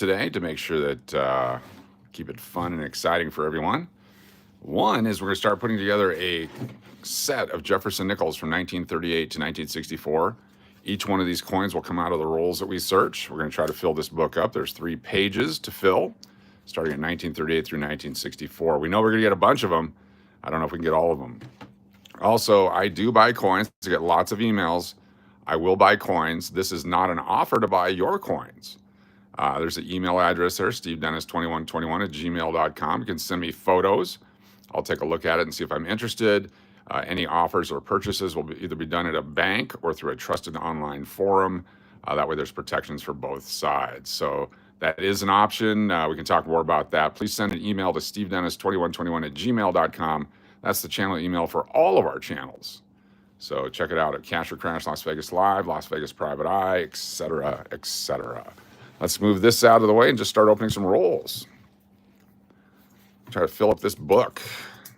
today to make sure that keep it fun and exciting for everyone. One is we're going to start putting together a set of Jefferson nickels from 1938 to 1964. Each one of these coins will come out of the rolls that we search. We're going to try to fill this book up. There's 3 pages to fill, starting in 1938 through 1964. We know we're going to get a bunch of them. I don't know if we can get all of them. Also, I do buy coins. I get lots of emails. I will buy coins. This is not an offer to buy your coins. There's an email address there, stevedennis2121 at gmail.com. You can send me photos. I'll take a look at it and see if I'm interested. Any offers or purchases will either be done at a bank or through a trusted online forum. That way there's protections for both sides. So that is an option. We can talk more about that. Please send an email to stevedennis2121 at gmail.com. That's the channel email for all of our channels. So check it out at Cash or Crash, Las Vegas Live, Las Vegas Private Eye, etc., etc. Let's move this out of the way and just start opening some rolls. Try to fill up this book.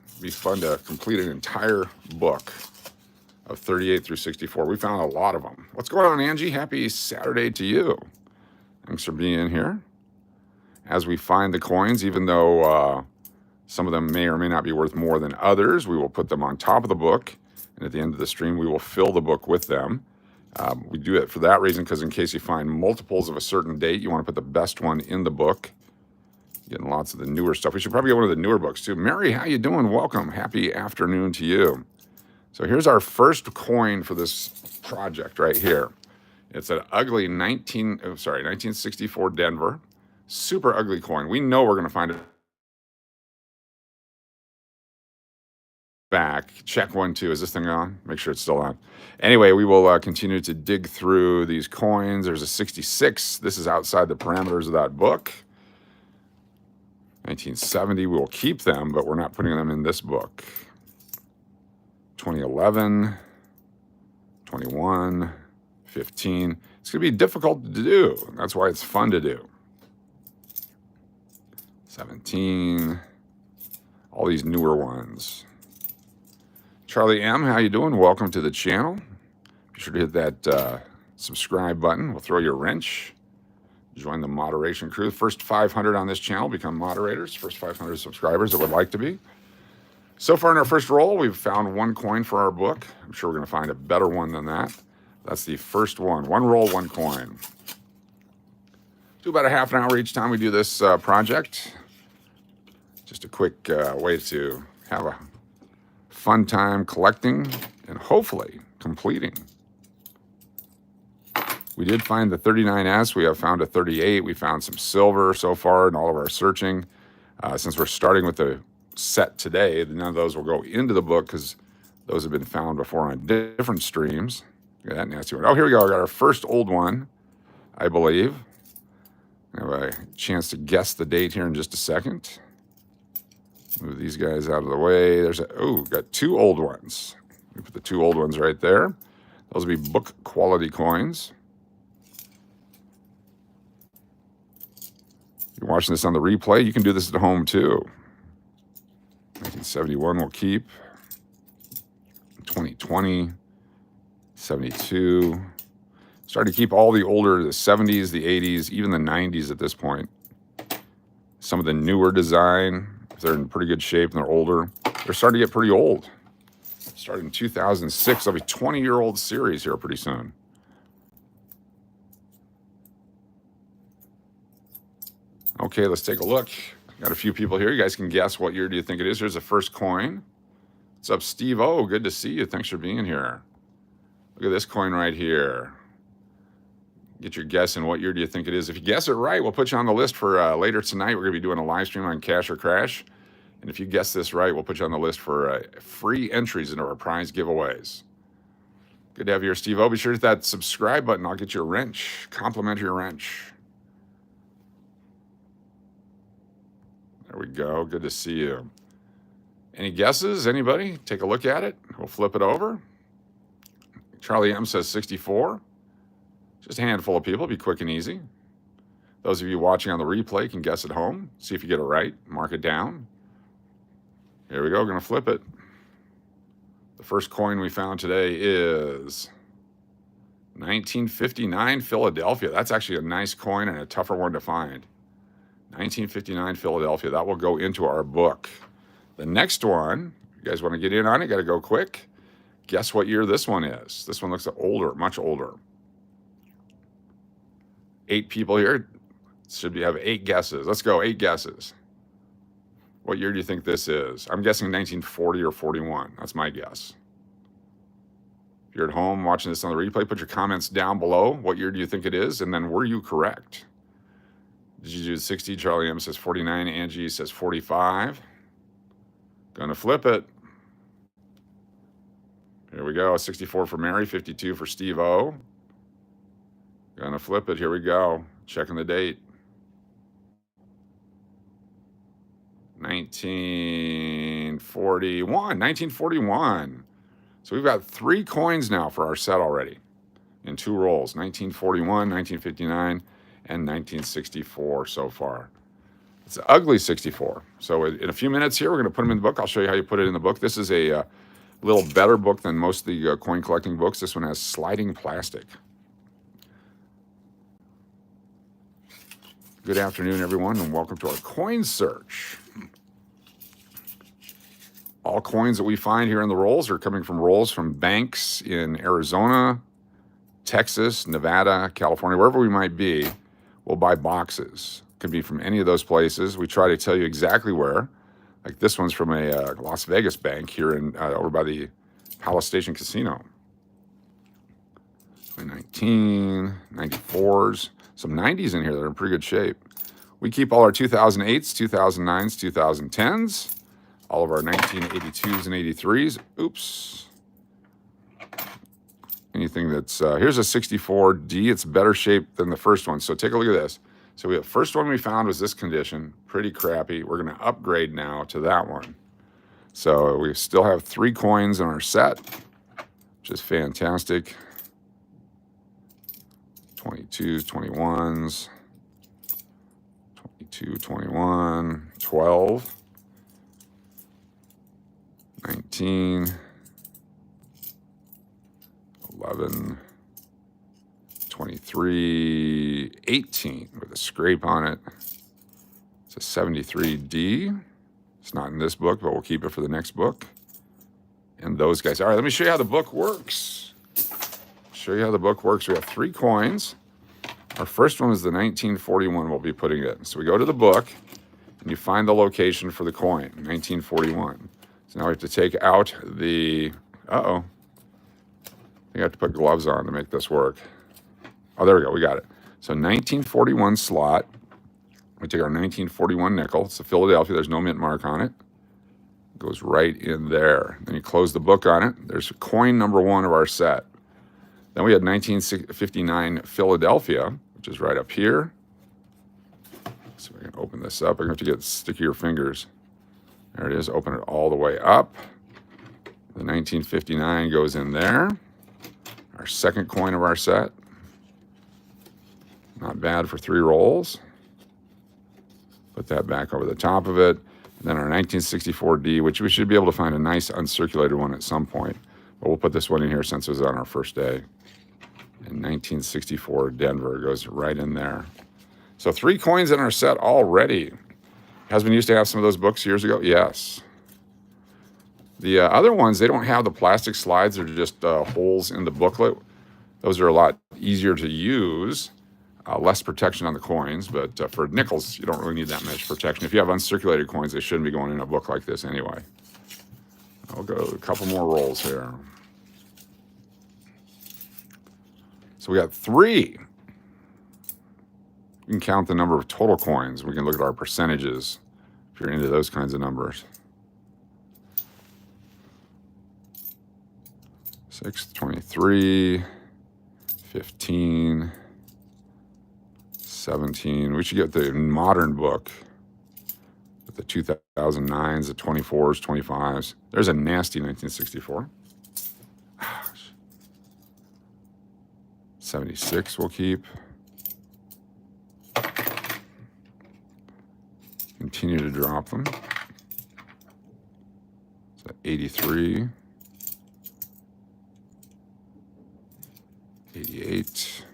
It'd be fun to complete an entire book of 38 through 64. We found a lot of them. What's going on, Angie? Happy Saturday to you. Thanks for being here. As we find the coins, even though some of them may or may not be worth more than others, we will put them on top of the book. And at the end of the stream, we will fill the book with them. We do it for that reason, because in case you find multiples of a certain date, you want to put the best one in the book. Getting lots of the newer stuff. We should probably get one of the newer books too. Mary, how you doing? Welcome. Happy afternoon to you. So here's our first coin for this project right here. It's an ugly 1964 Denver. Super ugly coin. We know we're going to find it back. Check 1, 2. Is this thing on? Make sure it's still on. Anyway, we will continue to dig through these coins. There's a 66. This is outside the parameters of that book. 1970, we will keep them, but we're not putting them in this book. 2011, 21, 15. It's going to be difficult to do. That's why it's fun to do. 17, all these newer ones. Charlie M., how you doing? Welcome to the channel. Be sure to hit that subscribe button. We'll throw you a wrench. Join the moderation crew. First 500 on this channel become moderators. First 500 subscribers that would like to be. So far in our first roll, we've found 1 coin for our book. I'm sure we're going to find a better one than that. That's the first one. 1 roll, 1 coin. Do about a half an hour each time we do this project. Just a quick way to have a fun time collecting and hopefully completing. We did find the 39S. We have found a 38. We found some silver so far in all of our searching. Since we're starting with the set today, none of those will go into the book because those have been found before on different streams. Look at that nasty one. Oh, here we go. I got our first old one, I believe. I have a chance to guess the date here in just a second. Move these guys out of the way. Got 2 old ones. We put the 2 old ones right there. Those will be book quality coins. You're watching this on the replay, you can do this at home too. 1971 we'll keep. 2020, 72. Starting to keep all the older, the 70s, the 80s, even the 90s at this point. Some of the newer design, if they're in pretty good shape and they're older, they're starting to get pretty old. Started in 2006. There'll be 20-year-old series here pretty soon. Okay, let's take a look. Got a few people here. You guys can guess what year do you think it is. Here's the first coin. What's up, Steve? Oh, good to see you. Thanks for being here. Look at this coin right here. Get your guess in what year do you think it is. If you guess it right, we'll put you on the list for later tonight. We're going to be doing a live stream on Cash or Crash. And if you guess this right, we'll put you on the list for free entries into our prize giveaways. Good to have you here, Steve. Be sure to hit that subscribe button. I'll get you a wrench, complimentary wrench. There we go. Good to see you. Any guesses? Anybody? Take a look at it. We'll flip it over. Charlie M says 64. Just a handful of people. Be quick and easy. Those of you watching on the replay can guess at home. See if you get it right. Mark it down. Here we go. Going to flip it. The first coin we found today is 1959 Philadelphia. That's actually a nice coin and a tougher one to find. 1959 Philadelphia. That will go into our book. The next one, you guys want to get in on it? Got to go quick. Guess what year this one is? This one looks older, much older. 8 people here. Should we have 8 guesses? Let's go, 8 guesses. What year do you think this is? I'm guessing 1940 or 41. That's my guess. If you're at home watching this on the replay, put your comments down below. What year do you think it is? And then were you correct? Did you do 60? Charlie M says 49. Angie says 45. Gonna flip it. Here we go. 64 for Mary, 52 for Steve O. Gonna flip it. Here we go. Checking the date. 1941. 1941. So we've got 3 coins now for our set already in 2 rolls. 1941, 1959, and 1964 so far. It's an ugly 64. So in a few minutes here, we're going to put them in the book. I'll show you how you put it in the book. This is a little better book than most of the coin collecting books. This one has sliding plastic. Good afternoon, everyone, and welcome to our coin search. All coins that we find here in the rolls are coming from rolls from banks in Arizona, Texas, Nevada, California, wherever we might be. We'll buy boxes. Could be from any of those places. We try to tell you exactly where. Like this one's from a Las Vegas bank here in over by the Palace Station Casino. 2019, 94s, some 90s in here that are in pretty good shape. We keep all our 2008s, 2009s, 2010s. All of our 1982s and 83s. Oops. Anything that's, here's a 64D. It's better shape than the first one. So take a look at this. So the first one we found was this condition. Pretty crappy. We're going to upgrade now to that one. So we still have 3 coins in our set, which is fantastic. 22s, 21s, 22, 21, 12. 19, 11, 23, 18 with a scrape on it. It's a 73D. It's not in this book, but we'll keep it for the next book. And those guys. All right, let me show you how the book works. Show you how the book works. We have 3 coins. Our first one is the 1941 we'll be putting in. So we go to the book, and you find the location for the coin, 1941. So now we have to take out the, I think I have to put gloves on to make this work. Oh, there we go, we got it. So 1941 slot, we take our 1941 nickel. It's the Philadelphia, there's no mint mark on it. It goes right in there. Then you close the book on it. There's coin number 1 of our set. Then we had 1959 Philadelphia, which is right up here. So we can open this up. I'm going to have to get stickier fingers. There it is. Open it all the way up. The 1959 goes in there. Our second coin of our set. Not bad for 3 rolls. Put that back over the top of it. And then our 1964D, which we should be able to find a nice uncirculated one at some point. But we'll put this one in here since it was on our first day. And 1964 Denver goes right in there. So 3 coins in our set already. Husband used to have some of those books years ago. Yes. The other ones, they don't have the plastic slides. They're just holes in the booklet. Those are a lot easier to use. Less protection on the coins, but for nickels, you don't really need that much protection. If you have uncirculated coins, they shouldn't be going in a book like this anyway. I'll go a couple more rolls here. So we got 3. We can count the number of total coins. We can look at our percentages if you're into those kinds of numbers. 6, 23, 15, 17. We should get the modern book with the 2009s, the 24s, 25s. There's a nasty 1964. 76 we'll keep. Continue to drop them. So 83, 88,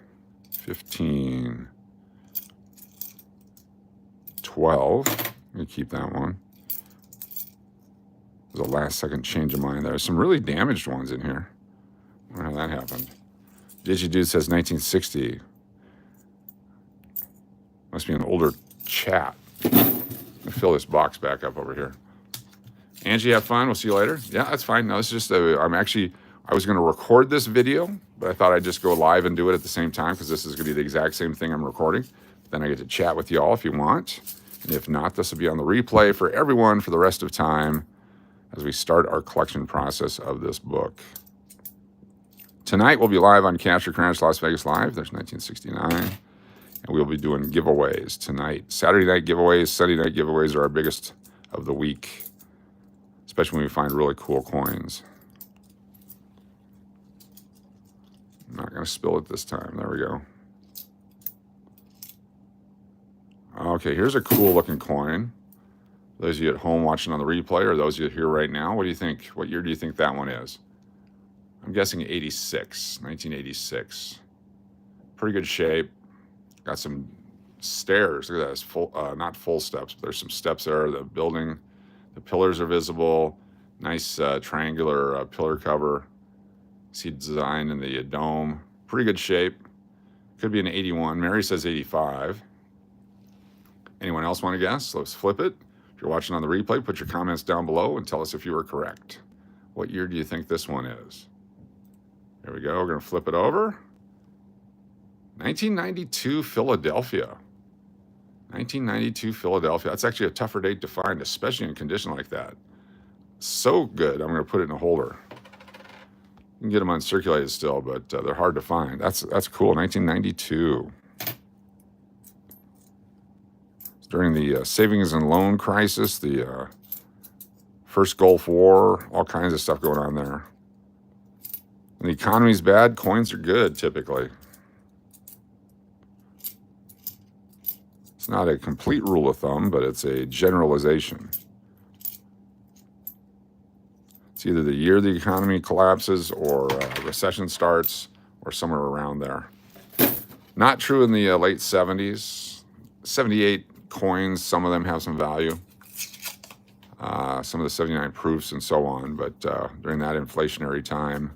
15, 12. Let me keep that one. There's a last second change of mind. There's some really damaged ones in here. I wonder how that happened. DigiDude says 1960. Must be an older chat. Let me fill this box back up over here. Angie, have fun. We'll see you later. Yeah, that's fine. No, it's just I was going to record this video, but I thought I'd just go live and do it at the same time because this is going to be the exact same thing I'm recording. Then I get to chat with you all if you want. And if not, this will be on the replay for everyone for the rest of time as we start our collection process of this book. Tonight, we'll be live on Cash or Crash Las Vegas Live. There's 1969. And we'll be doing giveaways tonight. Saturday night giveaways, Sunday night giveaways are our biggest of the week, especially when we find really cool coins. I'm not going to spill it this time. There we go. Okay, here's a cool looking coin. Those of you at home watching on the replay or those of you here right now, what do you think? What year do you think that one is? I'm guessing 86, 1986. Pretty good shape. Got some stairs. Look at that. It's full, not full steps, but there's some steps there. The building, the pillars are visible. Nice triangular pillar cover. See design in the dome. Pretty good shape. Could be an 81. Mary says 85. Anyone else want to guess? Let's flip it. If you're watching on the replay, put your comments down below and tell us if you were correct. What year do you think this one is? There we go. We're going to flip it over. 1992 Philadelphia. 1992 Philadelphia. That's actually a tougher date to find, especially in condition like that. So good. I'm going to put it in a holder. You can get them uncirculated still, but they're hard to find. That's cool. 1992. During the savings and loan crisis, the first Gulf War, all kinds of stuff going on there. When the economy's bad, coins are good typically. It's not a complete rule of thumb, but it's a generalization. It's either the year the economy collapses or recession starts or somewhere around there. Not true in the late 70s. 78 coins, some of them have some value. Some of the 79 proofs and so on, but during that inflationary time,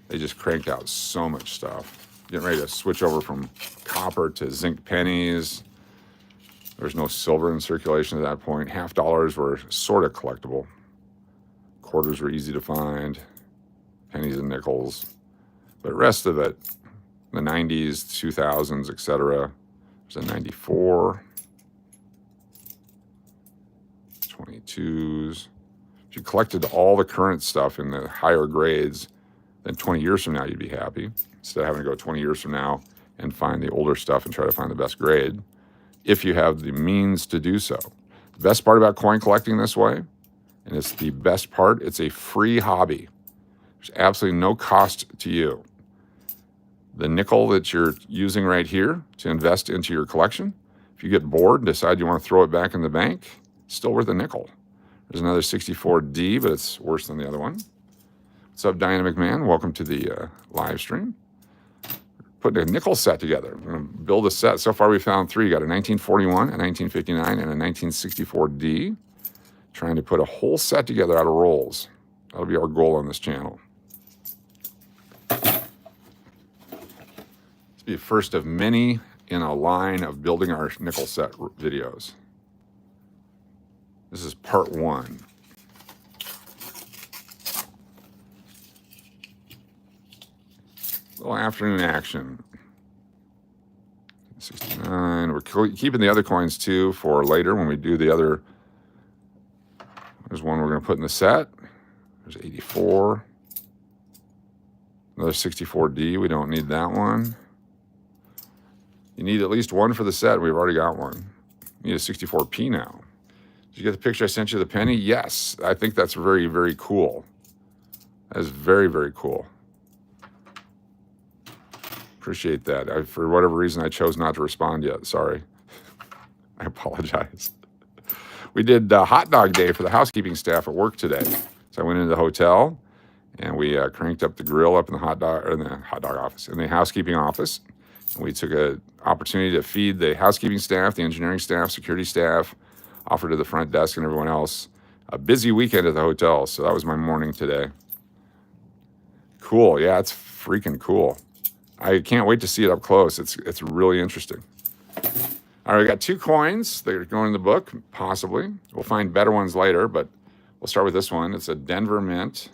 they just cranked out so much stuff. Getting ready to switch over from copper to zinc pennies. There was no silver in circulation at that point. Half dollars were sort of collectible. Quarters were easy to find. Pennies and nickels. But the rest of it, the 90s, 2000s, etc. There's a 94. 22s. If you collected all the current stuff in the higher grades, then 20 years from now you'd be happy. Instead of having to go 20 years from now and find the older stuff and try to find the best grade, if you have the means to do so. The best part about coin collecting this way, and it's the best part, it's a free hobby. There's absolutely no cost to you. The nickel that you're using right here to invest into your collection, if you get bored and decide you want to throw it back in the bank, it's still worth a nickel. There's another 64D, but it's worse than the other one. What's up, Dynamic Man? Welcome to the live stream. Putting a nickel set together. We're going to build a set. So far, we found three. You got a 1941, a 1959, and a 1964D. Trying to put a whole set together out of rolls. That'll be our goal on this channel. This will be the first of many in a line of building our nickel set videos. This is part one. Little afternoon action. 69. We're keeping the other coins too for later when we do the other. There's one we're going to put in the set. There's 84. Another 64D. We don't need that one. You need at least one for the set. We've already got one. You need a 64P now. Did you get the picture I sent you of the penny? Yes. I think that's very, very cool. That is very, very cool. Appreciate that. For whatever reason, I chose not to respond yet. Sorry. I apologize. We did hot dog day for the housekeeping staff at work today. So I went into the hotel and we cranked up the grill up in the hot dog office, in the housekeeping office, We took an opportunity to feed the housekeeping staff, the engineering staff, security staff, offered to the front desk and everyone else. A busy weekend at the hotel, so that was my morning today. Cool, yeah, it's freaking cool. I can't wait to see it up close. It's really interesting. All right, we got 2 coins that are going in the book, possibly. We'll find better ones later, but we'll start with this one. It's a Denver Mint.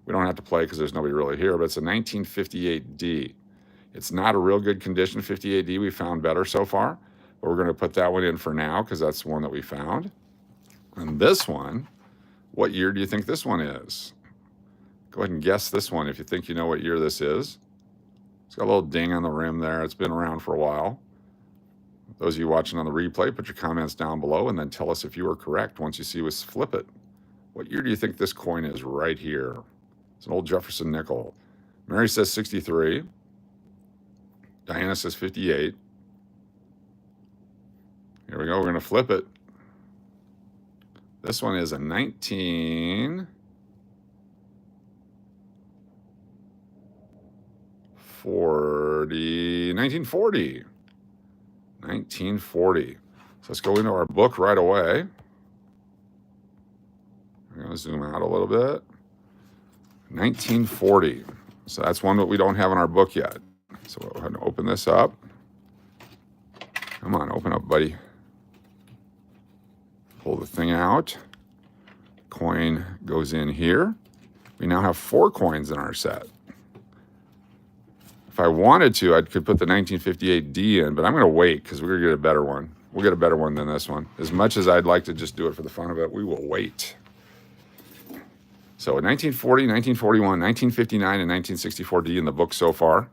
We don't have to play because there's nobody really here, but it's a 1958D. It's not a real good condition 58D. We found better so far, but we're going to put that one in for now because that's the one that we found. And this one, what year do you think this one is? Go ahead and guess this one if you think you know what year this is. It's got a little ding on the rim there. It's been around for a while. Those of you watching on the replay, put your comments down below and then tell us if you are correct once you see us flip it. What year do you think this coin is right here? It's an old Jefferson nickel. Mary says 63. Diana says 58. Here we go. We're going to flip it. This one is a 1940. 1940. So let's go into our book right away. I'm going to zoom out a little bit. 1940. So that's one that we don't have in our book yet. So we'll go ahead and open this up. Come on, open up, buddy. Pull the thing out. Coin goes in here. We now have 4 coins in our set. If I wanted to, I could put the 1958D in, but I'm going to wait because we're going to get a better one. We'll get a better one than this one. As much as I'd like to just do it for the fun of it, we will wait. So 1940, 1941, 1959, and 1964D in the book so far.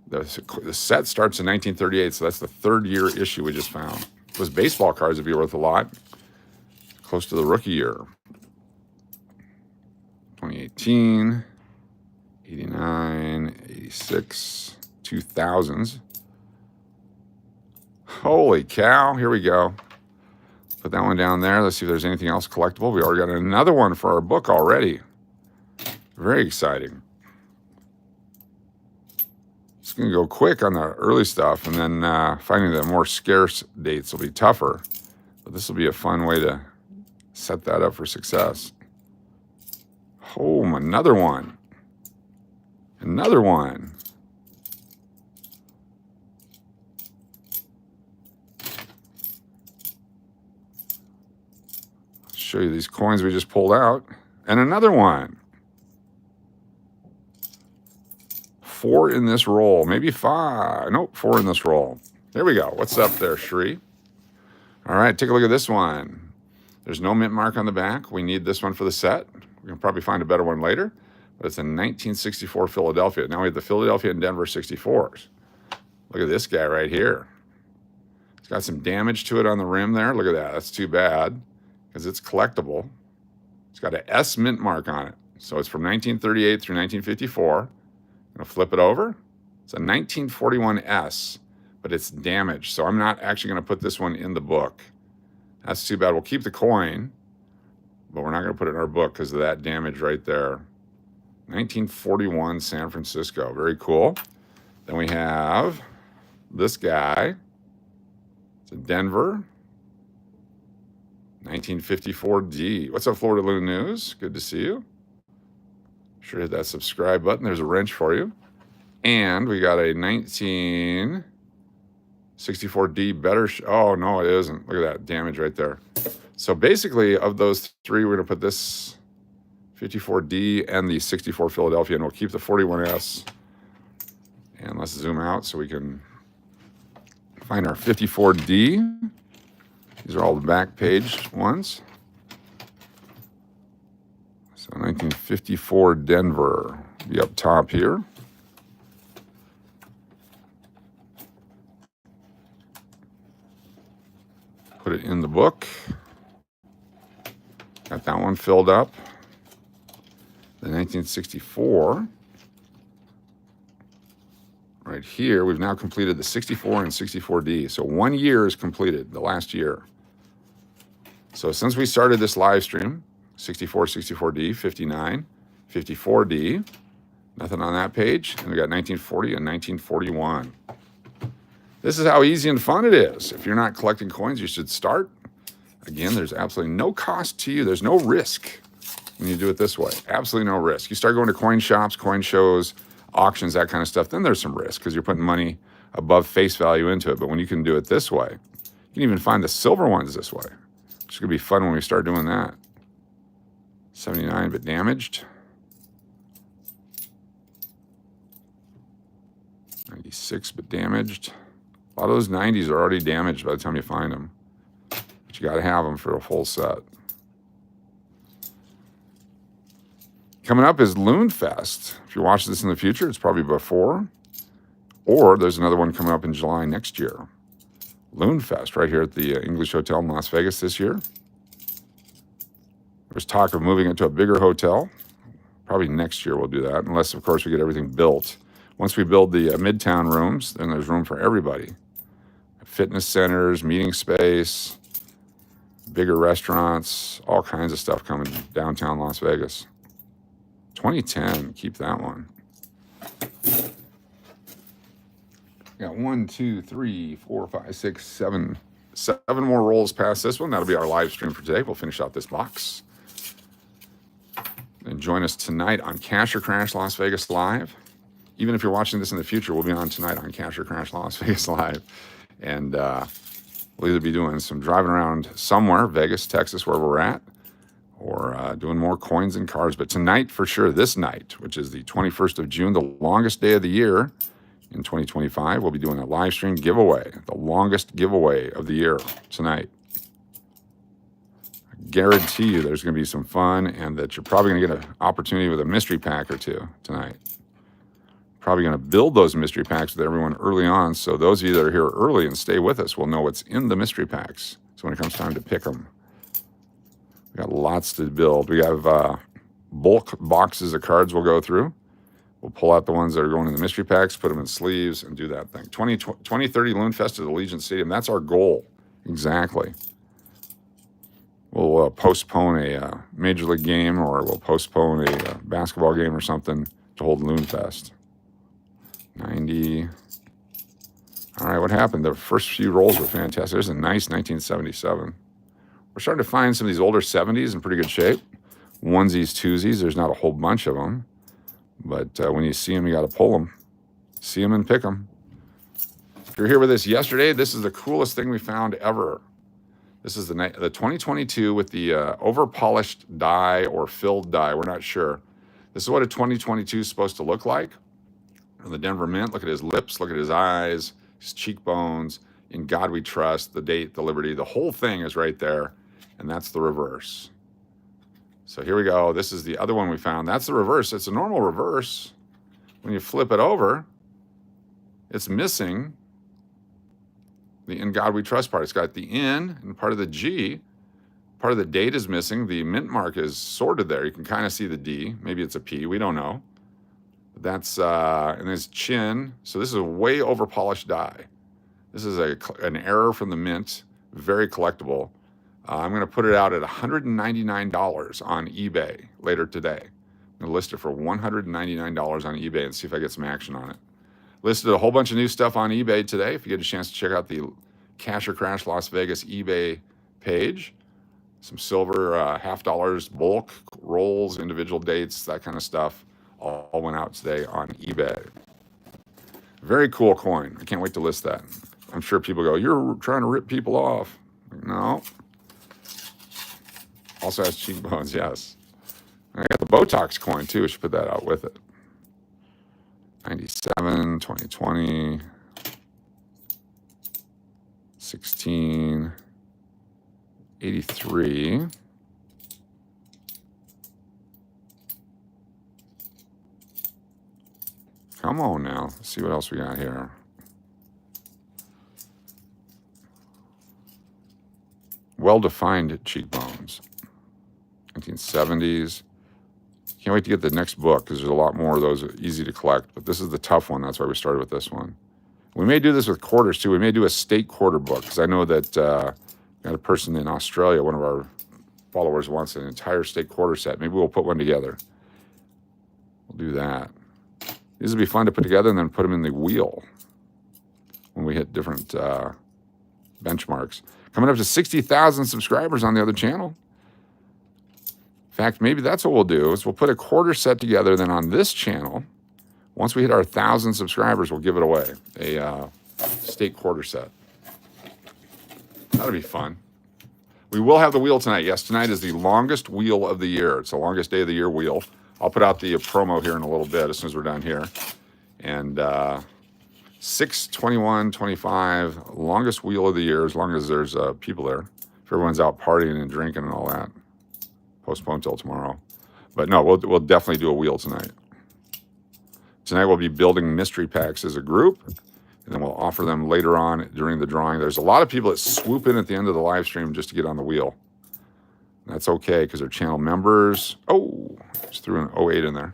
The set starts in 1938, so that's the 3rd year issue we just found. Those baseball cards would be worth a lot. Close to the rookie year. 2018, 89, 86, 2000s. Holy cow, here we go. Put that one down there. Let's see if there's anything else collectible. We already got another one for our book already. Very exciting. It's going to go quick on the early stuff, and then finding the more scarce dates will be tougher. But this will be a fun way to set that up for success. Oh, another one. Another one. I'll show you these coins we just pulled out. And another one. 4 in this roll, maybe 5. Nope, 4 in this roll. There we go. What's up there, Shri? All right, take a look at this one. There's no mint mark on the back. We need this one for the set. We can probably find a better one later, but it's a 1964 Philadelphia. Now we have the Philadelphia and Denver 64s. Look at this guy right here. It's got some damage to it on the rim there. Look at that. That's too bad because it's collectible. It's got an S mint mark on it. So it's from 1938 through 1954. I'm going to flip it over. It's a 1941 S, but it's damaged. So I'm not actually going to put this one in the book. That's too bad. We'll keep the coin, but we're not going to put it in our book because of that damage right there. 1941 San Francisco. Very cool. Then we have this guy. It's a Denver. 1954D. What's up, Florida Loon News? Good to see you. Sure hit that subscribe button. There's a wrench for you. And we got a 1964D better. Oh, no, it isn't. Look at that damage right there. So basically, of those 3, we're going to put this 54D and the 64 Philadelphia, and we'll keep the 41S. And let's zoom out so we can find our 54D. These are all the back page ones. So 1954 Denver, be up top here. Put it in the book. Got that one filled up. The 1964. Right here, we've now completed the 64 and 64D. So 1 year is completed, the last year. So since we started this live stream, 64, 64D, 59, 54D, Nothing on that page. And we got 1940 and 1941. This is how easy and fun it is. If you're not collecting coins, you should start. Again, there's absolutely no cost to you. There's no risk when you do it this way. Absolutely no risk. You start going to coin shops, coin shows, auctions, that kind of stuff, then there's some risk because you're putting money above face value into it. But when you can do it this way, you can even find the silver ones this way. It's going to be fun when we start doing that. 79 but damaged. 96 but damaged. A lot of those 90s are already damaged by the time you find them. But you got to have them for a full set. Coming up is Loon Fest. If you watch this in the future, it's probably before. Or there's another one coming up in July next year. Loon Fest right here at the English Hotel in Las Vegas this year. There's talk of moving it to a bigger hotel. Probably next year we'll do that, unless, of course, we get everything built. Once we build the Midtown rooms, then there's room for everybody. Fitness centers, meeting space, bigger restaurants, all kinds of stuff coming downtown Las Vegas. 2010, keep that one. Got 1, 2, 3, 4, 5, 6, 7 more rolls past this one. That'll be our live stream for today. We'll finish out this box. And join us tonight on Cash or Crash Las Vegas Live. Even if you're watching this in the future, we'll be on tonight on Cash or Crash Las Vegas Live. And we'll either be doing some driving around somewhere, Vegas, Texas, where we're at, or doing more coins and cards. But tonight, for sure, this night, which is the 21st of June, the longest day of the year in 2025, we'll be doing a live stream giveaway, the longest giveaway of the year tonight. I guarantee you there's going to be some fun and that you're probably going to get an opportunity with a mystery pack or two tonight. Probably going to build those mystery packs with everyone early on, so those of you that are here early and stay with us will know what's in the mystery packs. So when it comes time to pick them, we got lots to build. We have bulk boxes of cards we'll go through. We'll pull out the ones that are going in the mystery packs, put them in sleeves, and do that thing. 2030 Loon Fest at Allegiant Stadium. That's our goal. Exactly. We'll postpone a Major League game, or we'll postpone a basketball game or something to hold Loon Fest. 90. All right, what happened? The first few rolls were fantastic. There's a nice 1977. We're starting to find some of these older 70s in pretty good shape. Onesies, twosies. There's not a whole bunch of them. But when you see them, you got to pull them. See them and pick them. If you're here with us yesterday, this is the coolest thing we found ever. This is the 2022 with the over-polished die or filled die. We're not sure. This is what a 2022 is supposed to look like. From the Denver Mint, look at his lips, look at his eyes, his cheekbones. In God we trust, the date, the liberty, the whole thing is right there. And that's the reverse. So here we go. This is the other one we found. That's the reverse. It's a normal reverse. When you flip it over, it's missing the In God We Trust part. It's got the N and part of the G. Part of the date is missing. The mint mark is sorted there. You can kind of see the D. Maybe it's a P. We don't know. That's and his chin. So this is a way over polished die. This is an error from the mint. Very collectible. I'm going to put it out at $199 on eBay later today. I'm going to list it for $199 on eBay and see if I get some action on it. Listed a whole bunch of new stuff on eBay today. If you get a chance to check out the Cash or Crash Las Vegas eBay page, some silver $50 bulk rolls, individual dates, that kind of stuff, all went out today on eBay. Very cool coin. I can't wait to list that. I'm sure people go, "You're trying to rip people off." No. Also has cheekbones, yes. I got the Botox coin too. I should put that out with it. 97, 2020, 16, 83. Come on now. Let's see what else we got here. Well-defined cheekbones. 1970s. Can't wait to get the next book because there's a lot more of those easy to collect. But this is the tough one. That's why we started with this one. We may do this with quarters too. We may do a state quarter book because I know that got a person in Australia, one of our followers, wants an entire state quarter set. Maybe we'll put one together. We'll do that. These would be fun to put together and then put them in the wheel when we hit different benchmarks. Coming up to 60,000 subscribers on the other channel. In fact, maybe that's what we'll do is we'll put a quarter set together. Then on this channel, once we hit our 1,000 subscribers, we'll give it away, a state quarter set. That'll be fun. We will have the wheel tonight. Yes, tonight is the longest wheel of the year. It's the longest day of the year wheel. I'll put out the promo here in a little bit as soon as we're done here. And 6/21/25, longest wheel of the year, as long as there's people there. If everyone's out partying and drinking and all that, postpone till tomorrow. But no, we'll definitely do a wheel tonight. Tonight we'll be building mystery packs as a group, and then we'll offer them later on during the drawing. There's a lot of people that swoop in at the end of the live stream just to get on the wheel. And that's okay because they're channel members. Oh, just threw an 08 in there.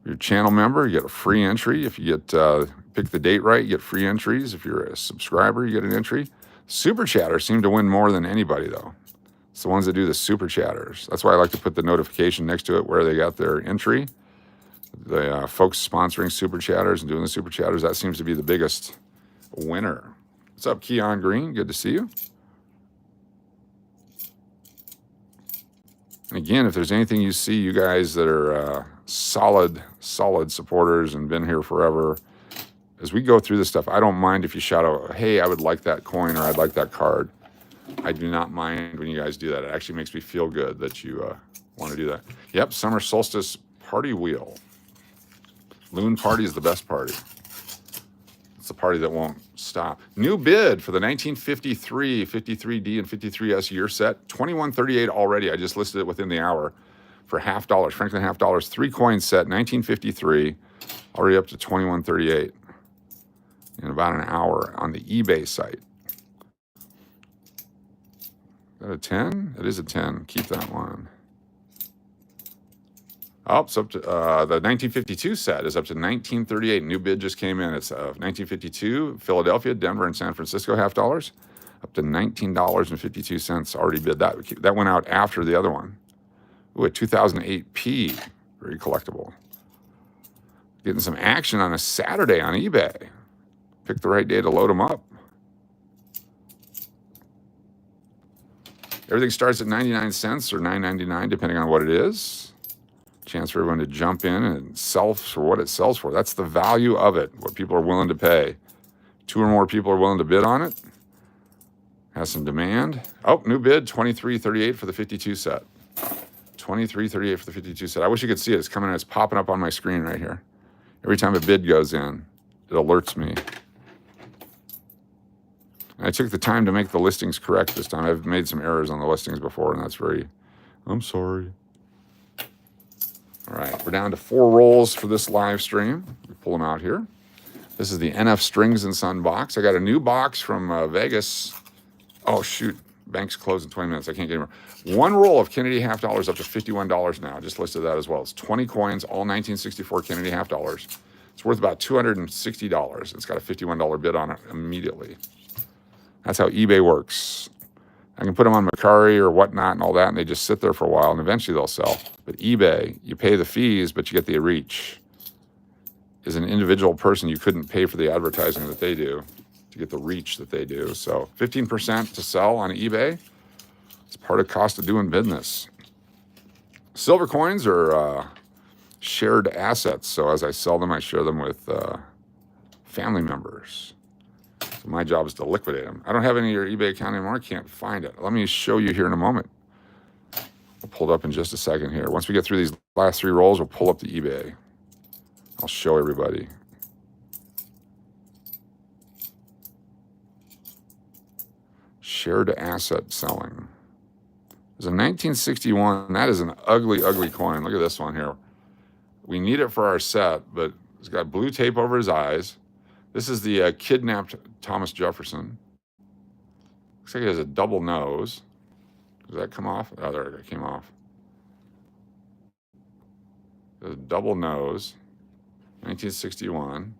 If you're a channel member, you get a free entry. If you get pick the date right, you get free entries. If you're a subscriber, you get an entry. Super chatters seem to win more than anybody, though. It's the ones that do the super chatters. That's why I like to put the notification next to it where they got their entry. The folks sponsoring super chatters and doing the super chatters, that seems to be the biggest winner. What's up, Keon Green? Good to see you. And again, if there's anything you see, you guys that are solid supporters and been here forever, as we go through this stuff, I don't mind if you shout out, hey, I would like that coin or I'd like that card. I do not mind when you guys do that. It actually makes me feel good that you want to do that. Yep, summer solstice party wheel. Loon party is the best party. It's the party that won't stop. New bid for the 1953, 53D, and 53S year set. $21.38 already. I just listed it within the hour for $50. Franklin $50. 3-coin set, 1953. Already up to $21.38 in about an hour on the eBay site. Is that a 10? It is a 10. Keep that one. Oh, it's up to the 1952 set is up to 1938. New bid just came in. It's 1952, Philadelphia, Denver, and San Francisco $50, up to $19.52 already bid. That went out after the other one. Ooh, a 2008P, very collectible. Getting some action on a Saturday on eBay. Pick the right day to load them up. Everything starts at 99 cents or $9.99, depending on what it is. Chance for everyone to jump in and sell for what it sells for. That's the value of it, what people are willing to pay. 2 or more people are willing to bid on it. Has some demand. Oh, new bid, $23.38 for the 52 set. $23.38 for the 52 set. I wish you could see it. It's coming in. It's popping up on my screen right here. Every time a bid goes in, it alerts me. And I took the time to make the listings correct this time. I've made some errors on the listings before, and that's I'm sorry. All right, we're down to 4 rolls for this live stream. We pull them out here. This is the NF Strings and Son box. I got a new box from Vegas. Oh, shoot. Bank's closed in 20 minutes. I can't get anymore. 1 roll of Kennedy half dollars up to $51 now. Just listed that as well. It's 20 coins, all 1964 Kennedy half dollars. It's worth about $260. It's got a $51 bid on it immediately. That's how eBay works. I can put them on Mercari or whatnot and all that, and they just sit there for a while, and eventually they'll sell. But eBay, you pay the fees, but you get the reach. As an individual person, you couldn't pay for the advertising that they do to get the reach that they do. So 15% to sell on eBay. It's part of cost of doing business. Silver coins are shared assets. So as I sell them, I share them with family members. So my job is to liquidate them. I don't have any of your eBay account anymore. I can't find it. Let me show you here in a moment. We'll pull it up in just a second here. Once we get through these last 3 rolls, we'll pull up the eBay. I'll show everybody. Shared asset selling. There's a 1961. That is an ugly, ugly coin. Look at this one here. We need it for our set, but it's got blue tape over his eyes. This is the kidnapped Thomas Jefferson. Looks like he has a double nose. Does that come off? Oh, there it came off. There's a double nose. 1961.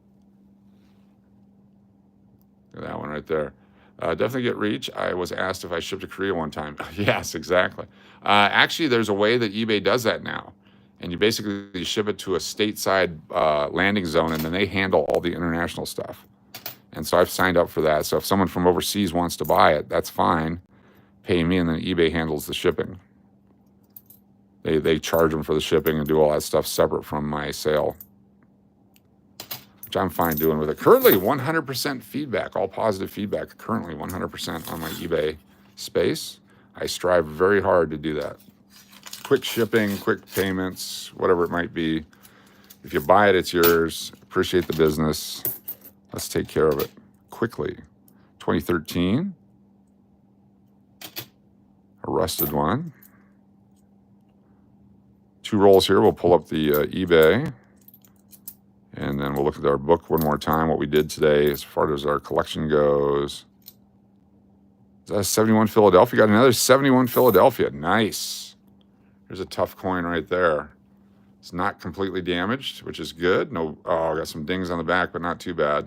Look at that one right there. Definitely get reach. I was asked if I shipped to Korea one time. Yes, exactly. Actually, there's a way that eBay does that now. and you basically ship it to a stateside landing zone, and then they handle all the international stuff. And so I've signed up for that. So if someone from overseas wants to buy it, that's fine. Pay me, and then eBay handles the shipping. They charge them for the shipping and do all that stuff separate from my sale, which I'm fine doing with it. Currently, 100% feedback, all positive feedback, currently 100% on my eBay space. I strive very hard to do that. Quick shipping, quick payments, whatever it might be. If you buy it, it's yours. Appreciate the business. Let's take care of it quickly. 2013. A rusted one. 2 rolls here. We'll pull up the eBay. And then we'll look at our book one more time, what we did today as far as our collection goes. Is that a 71 Philadelphia? Got another 71 Philadelphia. Nice. There's a tough coin right there. It's not completely damaged, which is good. No, oh, got some dings on the back, but not too bad.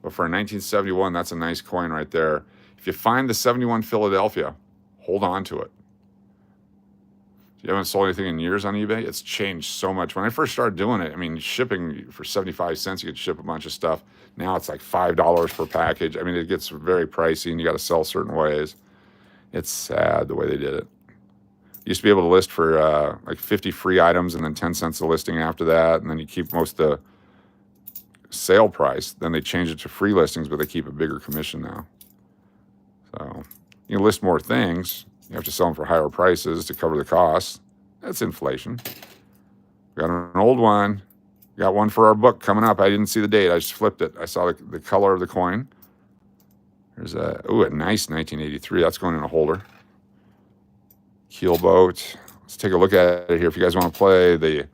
But for a 1971, that's a nice coin right there. If you find the 71 Philadelphia, hold on to it. You haven't sold anything in years on eBay? It's changed so much. When I first started doing it, I mean, shipping for 75 cents, you could ship a bunch of stuff. Now it's like $5 per package. I mean, it gets very pricey, and you got to sell certain ways. It's sad the way they did it. You used to be able to list for like 50 free items and then 10 cents a listing after that, and then you keep most of the sale price. Then they change it to free listings, but they keep a bigger commission now. So you list more things. You have to sell them for higher prices to cover the costs. That's inflation. Got an old one. Got one for our book coming up. I didn't see the date. I just flipped it. I saw the color of the coin. There's a nice 1983. That's going in a holder. Keelboat. Let's take a look at it here. If you guys want to play, the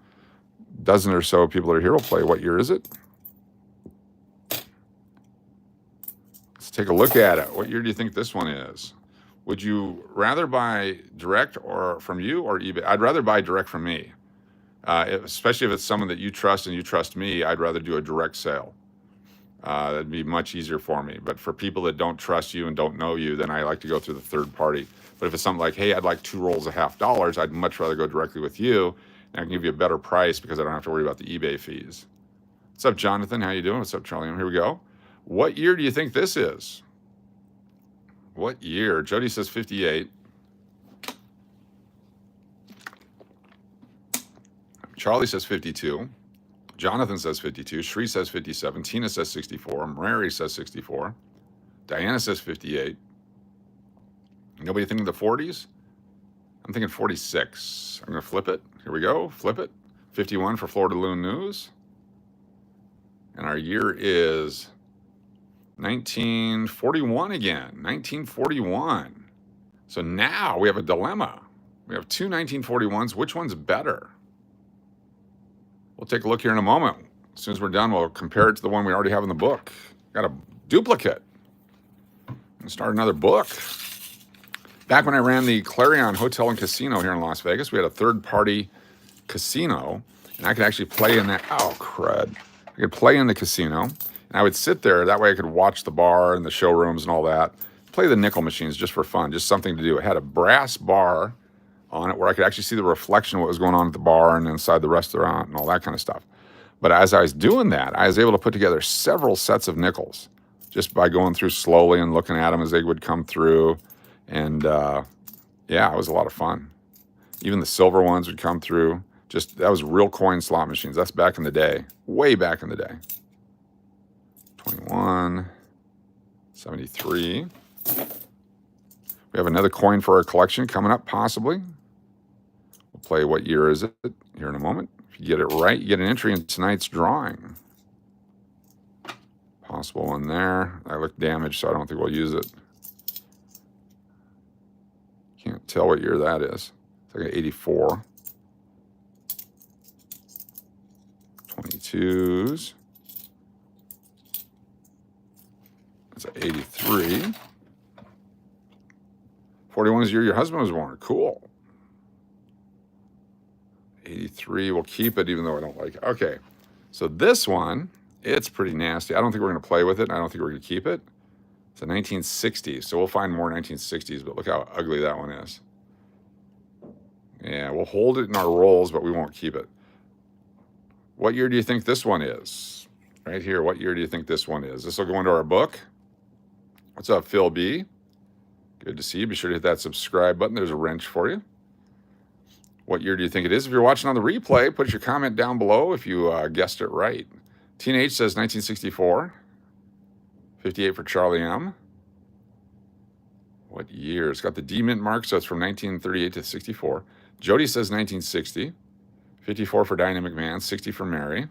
dozen or so people that are here will play. What year is it? Let's take a look at it. What year do you think this one is? Would you rather buy direct or from you or eBay? I'd rather buy direct from me, especially if it's someone that you trust and you trust me. I'd rather do a direct sale. That'd be much easier for me. But for people that don't trust you and don't know you, then I like to go through the third party. But if it's something like, hey, I'd like 2 rolls of $50, I'd much rather go directly with you, and I can give you a better price because I don't have to worry about the eBay fees. What's up, Jonathan? How you doing? What's up, Charlie? Here we go. What year do you think this is? What year? Jody says 58. Charlie says 52. Jonathan says 52. Shri says 57. Tina says 64. Mary says 64. Diana says 58. Nobody thinking the 40s? I'm thinking 46. I'm going to flip it. Here we go. Flip it. 51 for Florida Loon News. And our year is 1941 again. 1941. So now we have a dilemma. We have 2 1941s. Which one's better? We'll take a look here in a moment. As soon as we're done, we'll compare it to the one we already have in the book. Got a duplicate. I'll start another book. Back when I ran the Clarion Hotel and Casino here in Las Vegas, we had a third-party casino, and I could actually play in that. Oh, crud. I could play in the casino, and I would sit there. That way I could watch the bar and the showrooms and all that. Play the nickel machines just for fun, just something to do. It had a brass bar on it where I could actually see the reflection of what was going on at the bar and inside the restaurant and all that kind of stuff. But as I was doing that, I was able to put together several sets of nickels just by going through slowly and looking at them as they would come through. And yeah, it was a lot of fun. Even the silver ones would come through. Just, that was real coin slot machines. That's back in the day, way back in the day. 21, 73. We have another coin for our collection coming up, possibly. We'll play what year is it here in a moment. If you get it right, you get an entry in tonight's drawing. Possible one there. I look damaged, so I don't think we'll use it. Can't tell what year that is. It's like an 84. 22s. That's an 83. 41 is the year your husband was born. Cool. 83, we'll keep it even though I don't like it. Okay, so this one, it's pretty nasty. I don't think we're going to play with it. I don't think we're going to keep it. It's a 1960s, so we'll find more 1960s, but look how ugly that one is. Yeah, we'll hold it in our rolls, but we won't keep it. What year do you think this one is? Right here, what year do you think this one is? This will go into our book. What's up, Phil B? Good to see you. Be sure to hit that subscribe button. There's a wrench for you. What year do you think it is? If you're watching on the replay, put your comment down below if you guessed it right. Tina H says 1964. 58 for Charlie M. What year? It's got the D mint mark, so it's from 1938 to 64. Jody says 1960. 54 for Dynamic Man. 60 for Mary.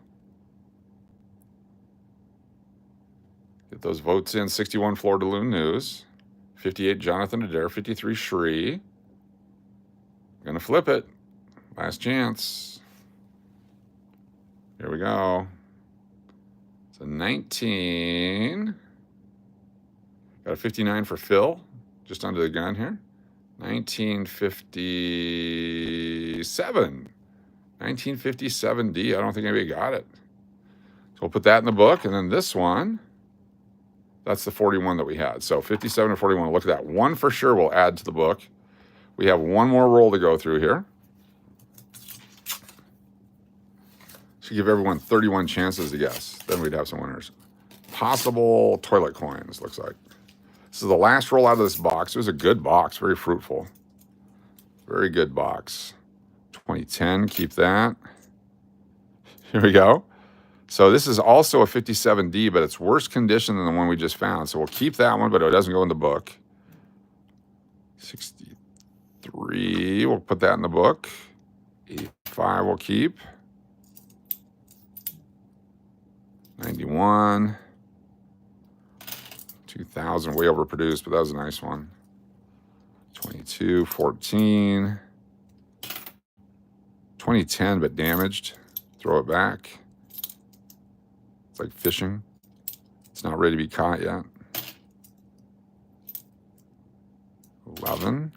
Get those votes in. 61 Florida Loon News. 58 Jonathan Adair. 53 Shree. Gonna flip it. Last chance. Here we go. So 19. Got a 59 for Phil. Just under the gun here. 1957. 1957D. I don't think anybody got it. So we'll put that in the book. And then this one, that's the 41 that we had. So 57 and 41. Look at that. One for sure we'll add to the book. We have one more roll to go through here. Should give everyone 31 chances to guess. Then we'd have some winners. Possible toilet coins, looks like. This is the last roll out of this box. It was a good box, very fruitful. Very good box. 2010, keep that. Here we go. So this is also a 57D, but it's worse condition than the one we just found. So we'll keep that one, but it doesn't go in the book. 63, we'll put that in the book. 85 we'll keep. 91. 2000, way overproduced, but that was a nice one. 22, 14. 2010, but damaged. Throw it back. It's like fishing. It's not ready to be caught yet. 11.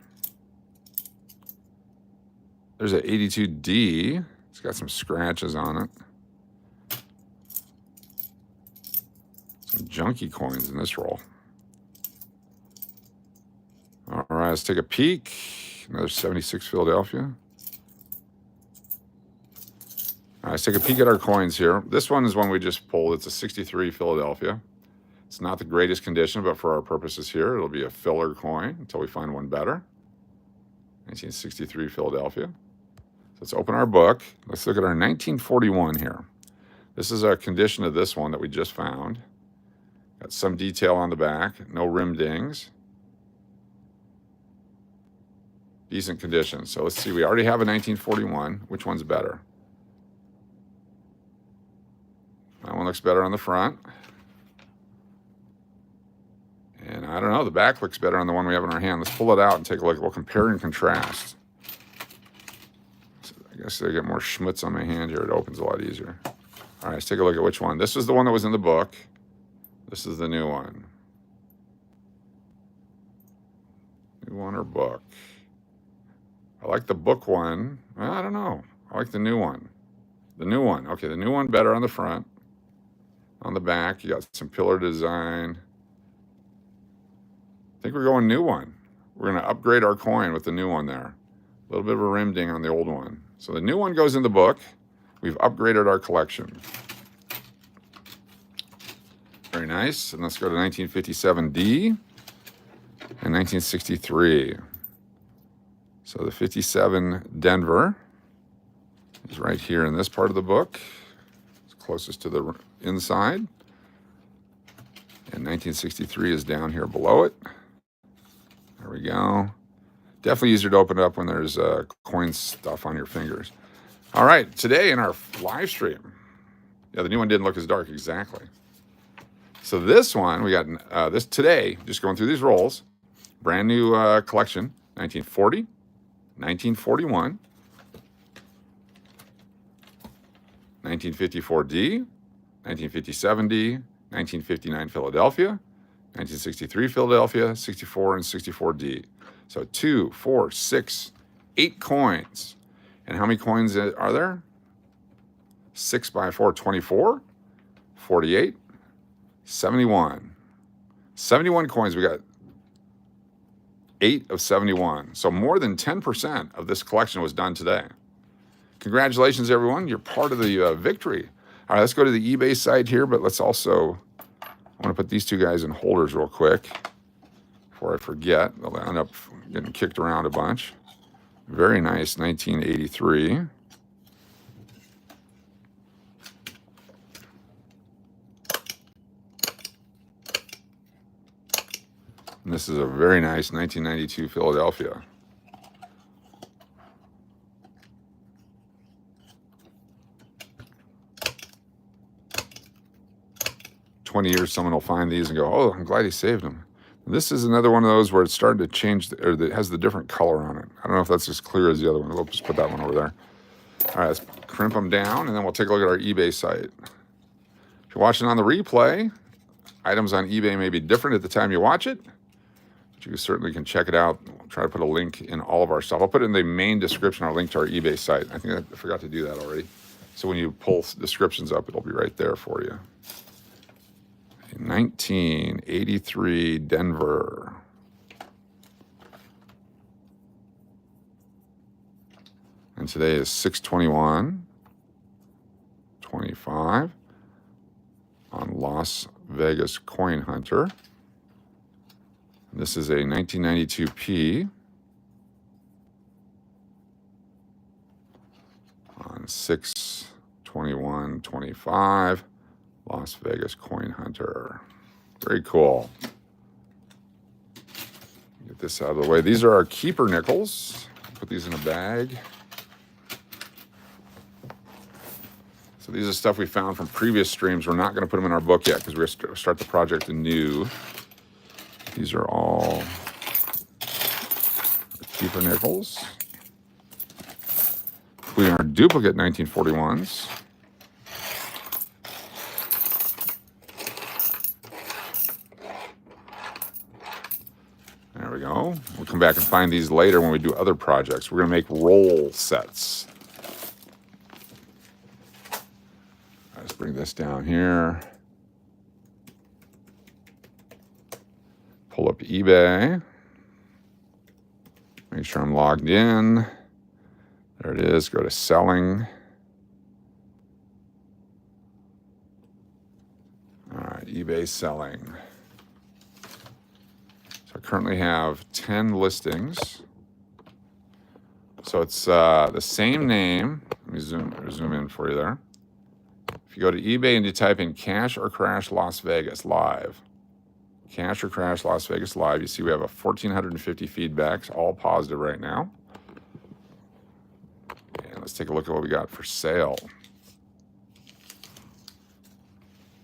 There's an 82D. It's got some scratches on it. Some junky coins in this roll. All right, let's take a peek. Another 76 Philadelphia. All right, let's take a peek at our coins here. This one is one we just pulled. It's a 63 Philadelphia. It's not the greatest condition, but for our purposes here, it'll be a filler coin until we find one better. 1963 Philadelphia. So let's open our book. Let's look at our 1941 here. This is a condition of this one that we just found. Got some detail on the back, no rim dings. Decent condition. So let's see, we already have a 1941. Which one's better? That one looks better on the front. And I don't know, the back looks better on the one we have in our hand. Let's pull it out and take a look. We'll compare and contrast. So I guess I get more schmutz on my hand here. It opens a lot easier. All right, let's take a look at which one. This is the one that was in the book. This is the new one. New one or book? I like the book one. Well, I don't know. I like the new one. The new one. Okay, the new one better on the front. On the back, you got some pillar design. I think we're going new one. We're going to upgrade our coin with the new one there. A little bit of a rim ding on the old one. So the new one goes in the book. We've upgraded our collection. Very nice. And let's go to 1957D and 1963. So the 57 Denver is right here in this part of the book. It's closest to the inside. And 1963 is down here below it. There we go. Definitely easier to open it up when there's coin stuff on your fingers. All right, today in our live stream. Yeah, the new one didn't look as dark, exactly. So this one, we got this today, just going through these rolls. Brand new collection, 1940, 1941, 1954D, 1957D, 1959 Philadelphia, 1963 Philadelphia, 64 and 64D. So 2, 4, 6, 8 coins. And how many coins are there? 6 by 4, 24, 48, 71. 71 coins. We got 8 of 71. So more than 10% of this collection was done today. Congratulations, everyone. You're part of the victory. All right, let's go to the eBay site here, but let's also, I want to put these two guys in holders real quick before I forget. They'll end up getting kicked around a bunch. Very nice 1983. And this is a very nice 1992 Philadelphia. "20 years, someone will find these and go, oh, I'm glad he saved them." This is another one of those where it's starting to change, or that has the different color on it. I don't know if that's as clear as the other one. We'll just put that one over there. All right, let's crimp them down, and then we'll take a look at our eBay site. If you're watching on the replay, items on eBay may be different at the time you watch it, but you certainly can check it out. We'll try to put a link in all of our stuff. I'll put it in the main description, our link to our eBay site. I think I forgot to do that already. So when you pull descriptions up, it'll be right there for you. 1983 Denver. And today is 6/21/25 on Las Vegas Coin Hunter. This is a 1992 P on 6/21/25 Las Vegas Coin Hunter. Very cool. Get this out of the way. These are our keeper nickels. Put these in a bag. So these are stuff we found from previous streams. We're not going to put them in our book yet because we're going to start the project anew. These are all keeper nickels, including our duplicate 1941s. There we go. We'll come back and find these later when we do other projects. We're going to make roll sets. Let's bring this down here. Pull up eBay. Make sure I'm logged in. There it is. Go to selling. All right, eBay selling. So I currently have 10 listings. So it's the same name. Let me zoom in for you there. If you go to eBay and you type in Cash or Crash Las Vegas Live, Cash or Crash Las Vegas Live, you see we have a 1,450 feedbacks, all positive right now. And let's take a look at what we got for sale.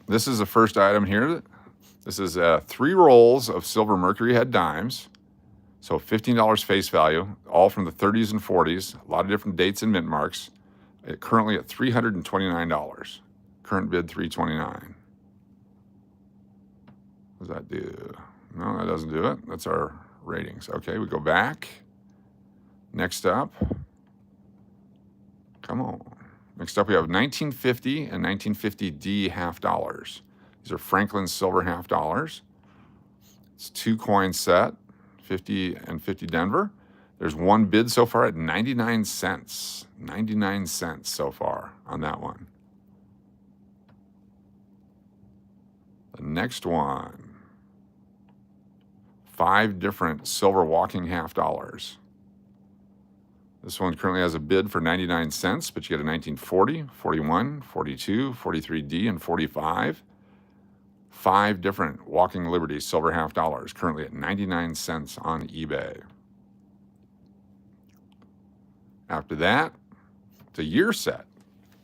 This is the first item here. This is 3 rolls of silver Mercury Head dimes. So $15 face value, all from the 30s and 40s, a lot of different dates and mint marks. Currently at $329. Current bid $329. What does that do? No, that doesn't do it. That's our ratings. Okay, we go back. Next up. Come on. Next up, we have 1950 and 1950D half dollars. These are Franklin silver half dollars. It's 2 coin set, 50 and 50 Denver. There's one bid so far at 99 cents. 99 cents so far on that one. The next one, 5 different silver walking half dollars. This one currently has a bid for 99 cents, but you get a 1940, 41, 42, 43D, and 45. 5 different Walking Liberty silver half dollars, currently at 99 cents on eBay. After that, it's a year set.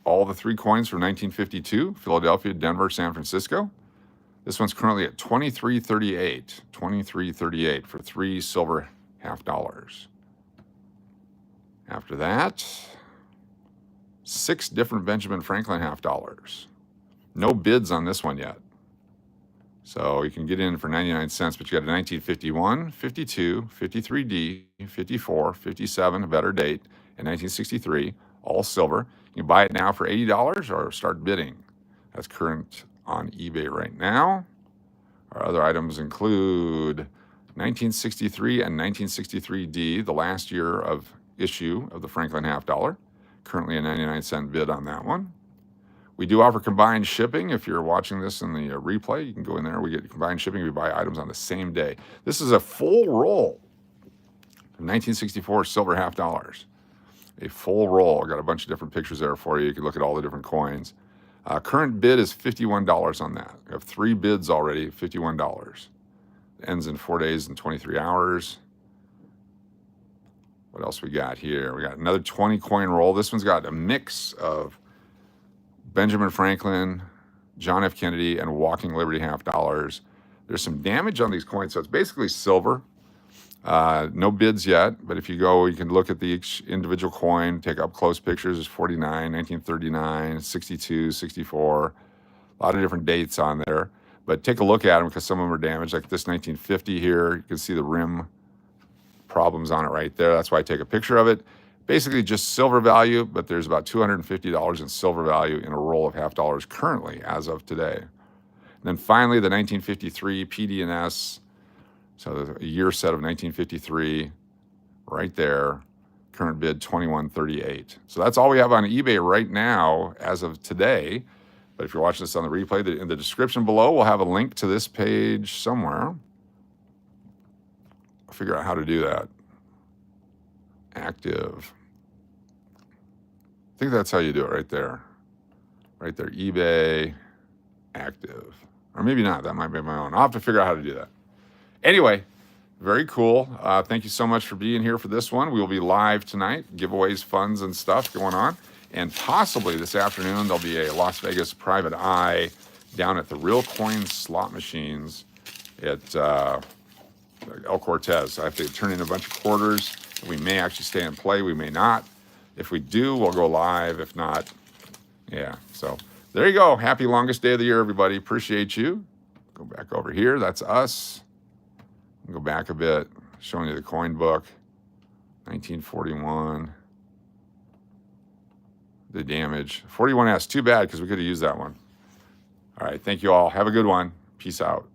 All the 3 coins from 1952, Philadelphia, Denver, San Francisco. This one's currently at $23.38. $23.38 for 3 silver half dollars. After that, 6 different Benjamin Franklin half dollars. No bids on this one yet. So you can get in for 99 cents, but you got a 1951, 52, 53D, 54, 57, a better date, and 1963, all silver. You can buy it now for $80 or start bidding. That's current on eBay right now. Our other items include 1963 and 1963D, the last year of issue of the Franklin half dollar. Currently a 99-cent bid on that one. We do offer combined shipping. If you're watching this in the replay, you can go in there. We get combined shipping. We buy items on the same day. This is a full roll of 1964 silver half dollars. A full roll. I got a bunch of different pictures there for you. You can look at all the different coins. Current bid is $51 on that. We have 3 bids already, $51. Ends in 4 days and 23 hours. What else we got here? We got another 20 coin roll. This one's got a mix of Benjamin Franklin, John F. Kennedy, and Walking Liberty half dollars. There's some damage on these coins, so it's basically silver. No bids yet, but if you go, you can look at each individual coin, take up close pictures. There's 49, 1939, 62, 64, a lot of different dates on there. But take a look at them because some of them are damaged, like this 1950 here. You can see the rim problems on it right there. That's why I take a picture of it. Basically just silver value, but there's about $250 in silver value in a roll of half dollars currently as of today. And then finally, the 1953 PD&S. So a year set of 1953 right there. Current bid $21.38. So that's all we have on eBay right now as of today. But if you're watching this on the replay, in the description below, we'll have a link to this page somewhere. I'll figure out how to do that. Active. I think that's how you do it right there. Right there, eBay, active. Or maybe not, that might be my own. I'll have to figure out how to do that. Anyway, very cool. Thank you so much for being here for this one. We will be live tonight, giveaways, funds, and stuff going on. And possibly this afternoon, there'll be a Las Vegas private eye down at the Real Coin slot machines at El Cortez. I have to turn in a bunch of quarters. We may actually stay and play. We may not. If we do, we'll go live. If not, yeah. So there you go. Happy longest day of the year, everybody. Appreciate you. Go back over here. That's us. Go back a bit, showing you the coin book. 1941. The damage. 41S, too bad because we could have used that one. All right, thank you all. Have a good one. Peace out.